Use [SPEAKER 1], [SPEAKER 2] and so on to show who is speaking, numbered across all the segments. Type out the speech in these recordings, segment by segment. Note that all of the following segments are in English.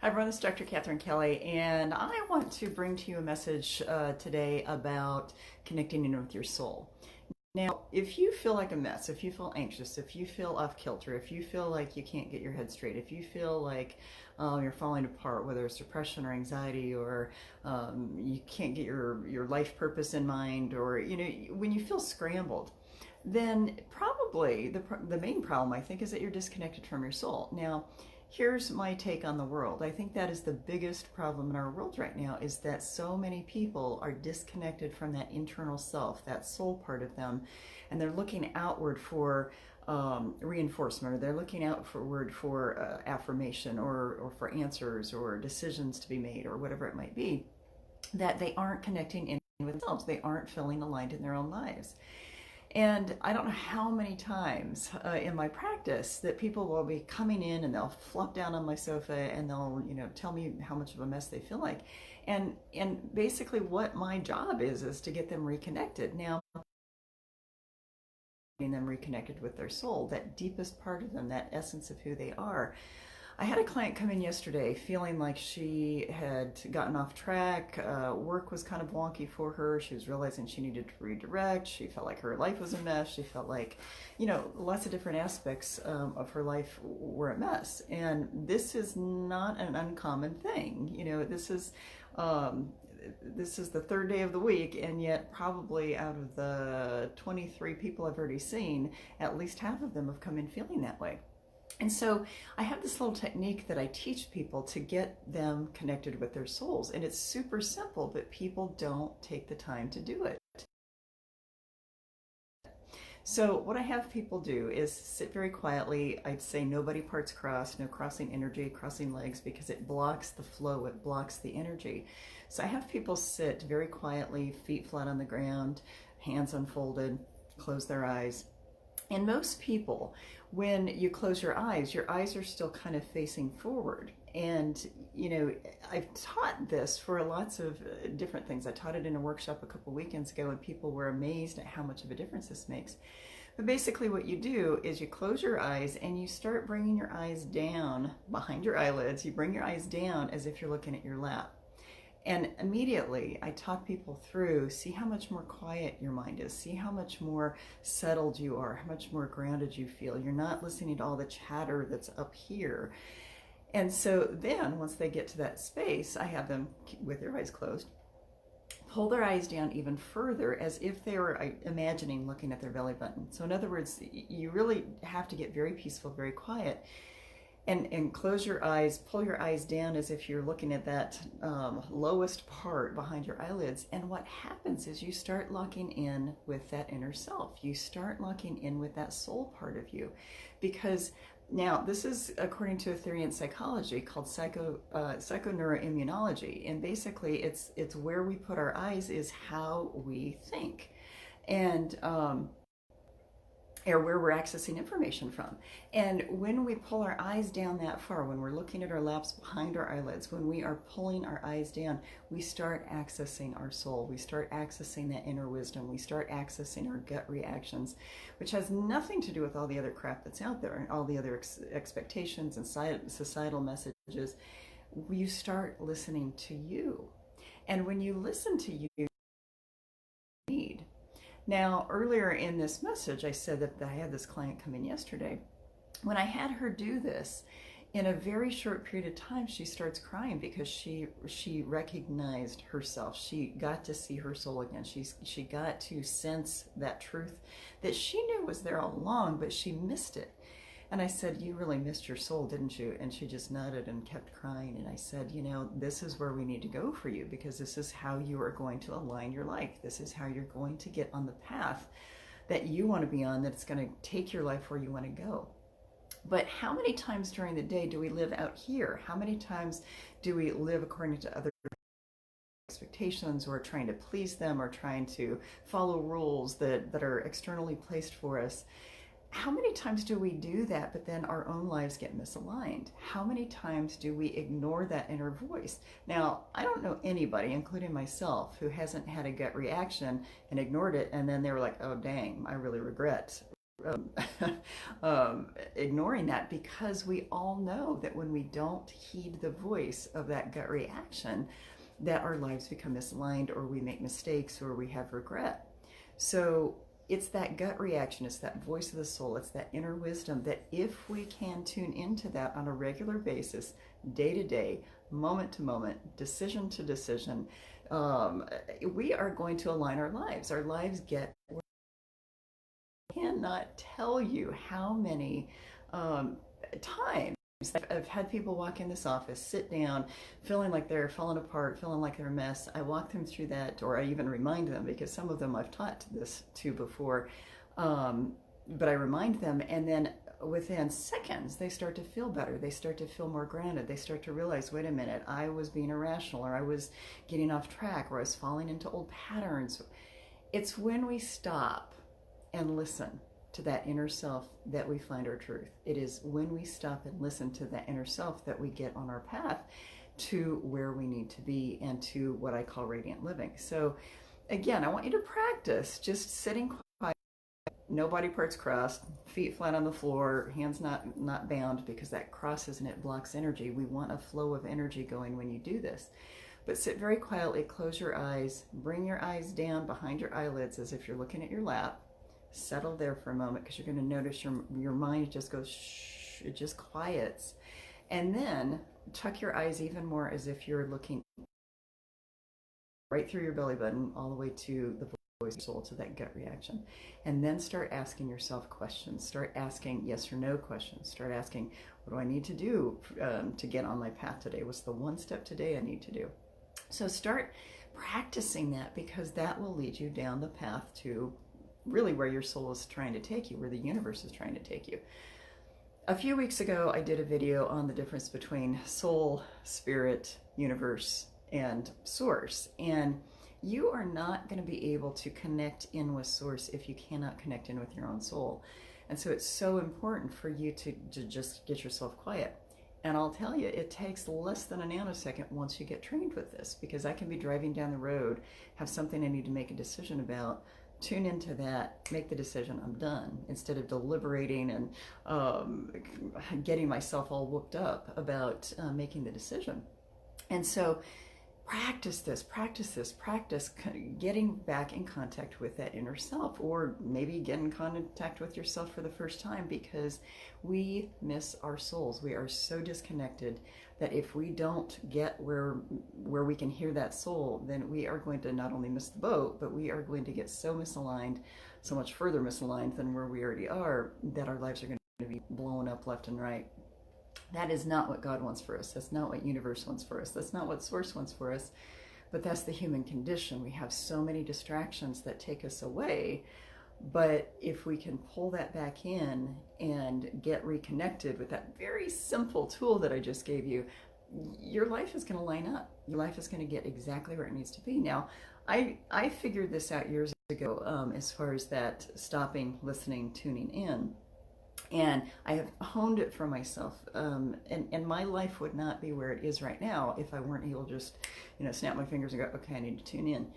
[SPEAKER 1] Hi everyone, this is Dr. Katherine.Kelly, and I want to bring to you a message today about connecting in with your soul. Now, if you feel like a mess, if you feel anxious, if you feel off kilter, if you feel like you can't get your head straight, if you feel like you're falling apart, whether it's depression or anxiety, or you can't get your life purpose in mind, or when you feel scrambled, then probably the main problem, I think, is that you're disconnected from your soul. Now, here's my take on the world. I think that is the biggest problem in our world right now, is that so many people are disconnected from that internal self, that soul part of them, and they're looking outward for reinforcement, or they're looking outward for affirmation, or for answers or decisions to be made, or whatever it might be, that they aren't connecting in with themselves. They aren't feeling aligned in their own lives. And I don't know how many times in my practice that people will be coming in and they'll flop down on my sofa and they'll, tell me how much of a mess they feel like. And basically what my job is to get them reconnected. Now, getting them reconnected with their soul, that deepest part of them, that essence of who they are. I had a client come in yesterday feeling like she had gotten off track. Work was kind of wonky for her. She was realizing she needed to redirect. She felt like her life was a mess. She felt like, lots of different aspects of her life were a mess. And this is not an uncommon thing. This is the third day of the week, and yet probably out of the 23 people I've already seen, at least half of them have come in feeling that way. And so I have this little technique that I teach people to get them connected with their souls. And it's super simple, but people don't take the time to do it. So what I have people do is sit very quietly. I'd say nobody parts cross, no crossing energy, crossing legs, because it blocks the flow, it blocks the energy. So I have people sit very quietly, feet flat on the ground, hands unfolded, close their eyes. And most people, when you close your eyes are still kind of facing forward. And, I've taught this for lots of different things. I taught it in a workshop a couple weekends ago, and people were amazed at how much of a difference this makes. But basically what you do is you close your eyes and you start bringing your eyes down behind your eyelids. You bring your eyes down as if you're looking at your lap. And immediately I talk people through, see how much more quiet your mind is, see how much more settled you are, how much more grounded you feel. You're not listening to all the chatter that's up here. And so then once they get to that space, I have them, with their eyes closed, pull their eyes down even further, as if they were imagining looking at their belly button. So in other words, you really have to get very peaceful, very quiet. And close your eyes, pull your eyes down as if you're looking at that lowest part behind your eyelids. And what happens is you start locking in with that inner self. You start locking in with that soul part of you. Because now, this is according to a theory in psychology called psychoneuroimmunology. And basically, it's where we put our eyes is how we think. And or where we're accessing information from. And when we pull our eyes down that far, when we're looking at our laps behind our eyelids, when we are pulling our eyes down, we start accessing our soul. We start accessing that inner wisdom. We start accessing our gut reactions, which has nothing to do with all the other crap that's out there and all the other expectations and societal messages. You start listening to you. And when you listen to you, need. Now, earlier in this message, I said that I had this client come in yesterday. When I had her do this, in a very short period of time, she starts crying because she recognized herself. She got to see her soul again. She got to sense that truth that she knew was there all along, but she missed it. And I said, "You really missed your soul, didn't you?" And she just nodded and kept crying. And I said, this is where we need to go for you, because this is how you are going to align your life. This is how you're going to get on the path that you want to be on, that's going to take your life where you want to go. But how many times during the day do we live out here? How many times do we live according to other expectations, or trying to please them, or trying to follow rules that are externally placed for us? How many times do we do that, but then our own lives get misaligned? How many times do we ignore that inner voice? Now, I don't know anybody, including myself, who hasn't had a gut reaction and ignored it, and then they were like, "Oh, dang, I really regret ignoring that, because we all know that when we don't heed the voice of that gut reaction, that our lives become misaligned, or we make mistakes, or we have regret. So it's that gut reaction, it's that voice of the soul, it's that inner wisdom, that if we can tune into that on a regular basis, day to day, moment to moment, decision to decision, we are going to align our lives. Our lives get, I cannot tell you how many times I've had people walk in this office, sit down, feeling like they're falling apart, feeling like they're a mess. I walk them through that, or I even remind them, because some of them I've taught this to before, but I remind them, and then within seconds they start to feel better. They start to feel more grounded. They start to realize, wait a minute, I was being irrational, or I was getting off track, or I was falling into old patterns. It's when we stop and listen to that inner self that we find our truth. It is when we stop and listen to that inner self that we get on our path to where we need to be, and to what I call radiant living. So again, I want you to practice just sitting quiet, no body parts crossed, feet flat on the floor, hands not bound, because that crosses and it blocks energy. We want a flow of energy going when you do this. But sit very quietly, close your eyes, bring your eyes down behind your eyelids as if you're looking at your lap. Settle there for a moment, because you're going to notice your mind just goes shh, it just quiets. And then tuck your eyes even more, as if you're looking right through your belly button all the way to the voice of your soul, to that gut reaction. And then start asking yourself questions. Start asking yes or no questions. Start asking, what do I need to do to get on my path today? What's the one step today I need to do? So start practicing that, because that will lead you down the path to really where your soul is trying to take you, where the universe is trying to take you. A few weeks ago, I did a video on the difference between soul, spirit, universe, and source. And you are not going to be able to connect in with source if you cannot connect in with your own soul. And so it's so important for you to just get yourself quiet. And I'll tell you, it takes less than a nanosecond once you get trained with this, because I can be driving down the road, have something I need to make a decision about, tune into that, make the decision, I'm done, instead of deliberating and getting myself all whooped up about making the decision. And so practice this, practice getting back in contact with that inner self, or maybe get in contact with yourself for the first time, because we miss our souls. We are so disconnected that if we don't get where we can hear that soul, then we are going to not only miss the boat, but we are going to get so misaligned, so much further misaligned than where we already are, that our lives are going to be blown up left and right. That is not what God wants for us. That's not what universe wants for us. That's not what source wants for us. But that's the human condition. We have so many distractions that take us away. But if we can pull that back in and get reconnected with that very simple tool that I just gave you, your life is going to line up. Your life is going to get exactly where it needs to be. Now, I figured this out years ago, as far as that stopping, listening, tuning in. And I have honed it for myself, and my life would not be where it is right now if I weren't able to just, snap my fingers and go, okay, I need to tune in.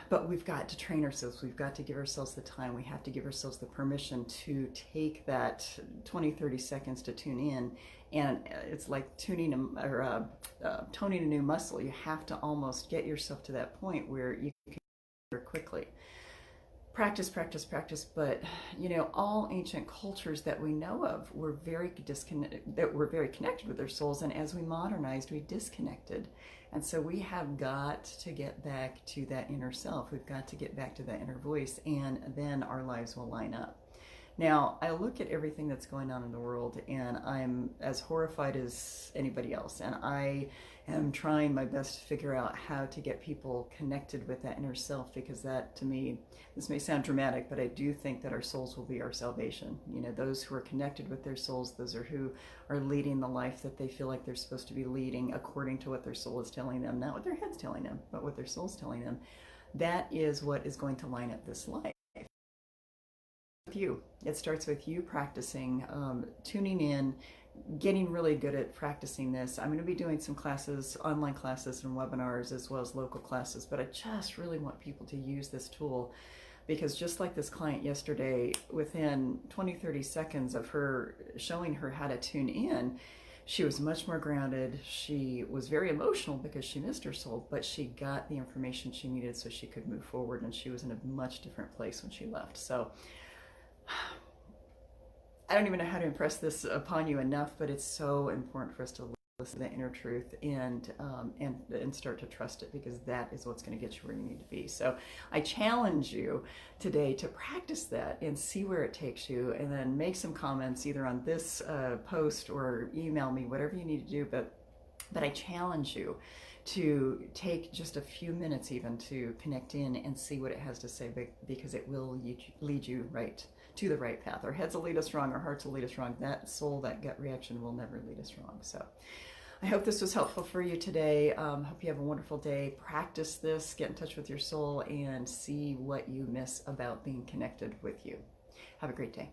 [SPEAKER 1] But we've got to train ourselves. We've got to give ourselves the time. We have to give ourselves the permission to take that 20, 30 seconds to tune in. And it's like toning a new muscle. You have to almost get yourself to that point where you can very quickly. Practice, but all ancient cultures that we know of were very connected with their souls, and as we modernized, we disconnected. And so we have got to get back to that inner self. We've got to get back to that inner voice, and then our lives will line up. Now, I look at everything that's going on in the world, and I'm as horrified as anybody else. And I am trying my best to figure out how to get people connected with that inner self, because that, to me, this may sound dramatic, but I do think that our souls will be our salvation. Those who are connected with their souls, those are who are leading the life that they feel like they're supposed to be leading according to what their soul is telling them, not what their head's telling them, but what their soul's telling them. That is what is going to line up this life. You. It starts with you practicing, tuning in, getting really good at practicing this. I'm going to be doing some classes, online classes and webinars, as well as local classes, but I just really want people to use this tool, because just like this client yesterday, within 20-30 seconds of her showing her how to tune in, she was much more grounded. She was very emotional because she missed her soul, but she got the information she needed so she could move forward, and she was in a much different place when she left. So I don't even know how to impress this upon you enough, but it's so important for us to listen to the inner truth and start to trust it, because that is what's going to get you where you need to be. So I challenge you today to practice that and see where it takes you, and then make some comments either on this post or email me, whatever you need to do. But I challenge you to take just a few minutes even to connect in and see what it has to say, because it will lead you right to the right path. Our heads will lead us wrong, our hearts will lead us wrong. That soul, that gut reaction will never lead us wrong. So I hope this was helpful for you today. Hope you have a wonderful day. Practice this, get in touch with your soul, and see what you miss about being connected with you. Have a great day.